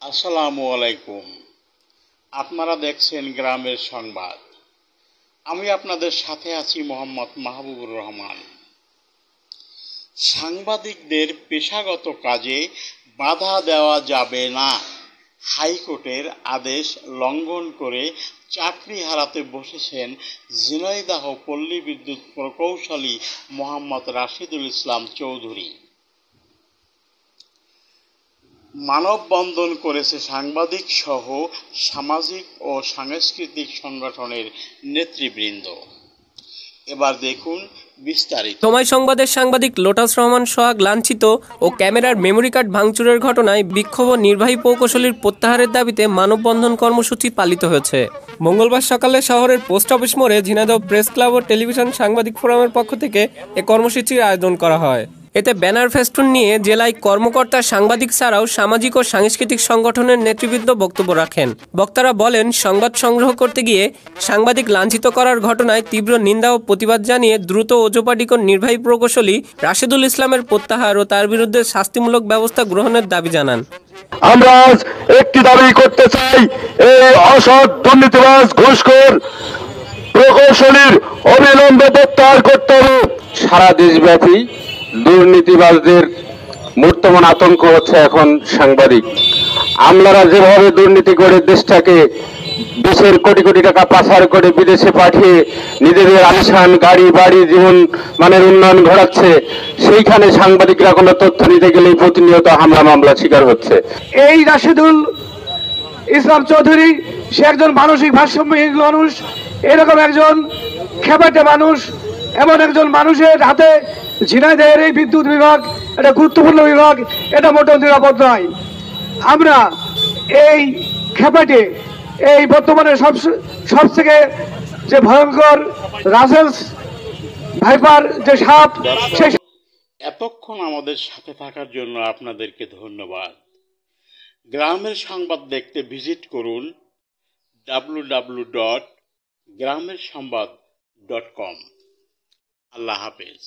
আসসালামু আলাইকুম। আপনারা দেখছেন গ্রামের সংবাদ। আমি আপনাদের সাথে আছি মোহাম্মদ মাহবুবুর রহমান। সাংবাদিকদের পেশাগত কাজে বাধা দেওয়া যাবে না, হাইকোর্টের আদেশ লঙ্ঘন করে চাকরি হারাতে বসেছেন ঝিনাইদহ পল্লী বিদ্যুৎ প্রকৌশলী মোহাম্মদ রাশিদুল ইসলাম চৌধুরী। মানববন্ধন করেছে সাংবাদিক সহ সামাজিক ও সাংস্কৃতিক সংগঠনের নেতৃবৃন্দ। এবার দেখুন বিস্তারিত। সময় সংবাদের সাংবাদিক লোটাস রহমান সোহাগ লাঞ্ছিত ও ক্যামেরার মেমোরি কার্ড ভাঙচুরের ঘটনায় বিক্ষোভ ও নির্বাহী প্রকৌশলীর প্রত্যাহারের দাবিতে মানববন্ধন কর্মসূচি পালিত হয়েছে। মঙ্গলবার সকালে শহরের পোস্ট অফিস মোড়ে ঝিনাইদহ প্রেস ক্লাব ও টেলিভিশন সাংবাদিক ফোরামের পক্ষ থেকে এ কর্মসূচির আয়োজন করা হয়। এতে ব্যানার ফেস্টুন নিয়ে জেলায় কর্মকর্তা, সাংবাদিক ছাড়াও সামাজিক ও সাংস্কৃতিক সংগঠনের নেতৃবৃন্দ বক্তব্য রাখেন। বক্তারা বলেন, সংবাদ সংগ্রহ করতে গিয়ে সাংবাদিক লাঞ্ছিত করার ঘটনায় তীব্র নিন্দা ও প্রতিবাদ জানিয়ে দ্রুত ওজোপাটিকর নির্বাহী প্রকৌশলী রাশিদুল ইসলামের প্রত্যাহার ও তার বিরুদ্ধে শাস্তিমূলক ব্যবস্থা গ্রহণের দাবি জানান। আমরা আজ একটি দাবি করতে চাই, এই অসৎ দুর্নীতিবাজ ঘুষখোর প্রকৌশলীর অবিলম্বে প্রত্যাহার করতে হবে। সারা দেশব্যাপী দুর্নীতিবাজদের বর্তমান আতঙ্ক হচ্ছে এখন সাংবাদিক। আমলারা যেভাবে দুর্নীতি করে দেশটাকে, দেশের কোটি কোটি টাকা পাচার করে বিদেশে পাঠিয়ে নিজেদের আলিশান গাড়ি বাড়ি জীবন মানের উন্নয়ন ঘটাচ্ছে, সেইখানে সাংবাদিকরা কোনো তথ্য নিতে গেলেই প্রতিনিয়ত হামলা মামলা শিকার হচ্ছে। এই রাশিদুল ইসলাম চৌধুরী, সে একজন মানসিক ভারসাম্যহীন মানুষ, এরকম একজন খেপাটে মানুষ, এমন একজন মানুষের হাতে ঝিনাইদহের এই বিদ্যুৎ বিভাগ, এটা গুরুত্বপূর্ণ বিভাগ, এটা মোটেও নিরাপদ নয়। আমরা এই খেপাটে, এই বর্তমানে সব থেকে যে ভয়ঙ্কর রাসেলস ভাইপার যে সাপ, সেই এতক্ষণ আমাদের সাথে থাকার জন্য আপনাদেরকে ধন্যবাদ। গ্রামের সংবাদ দেখতে ভিজিট করুন www.gramersambad.com। আল্লাহ হাফেজ।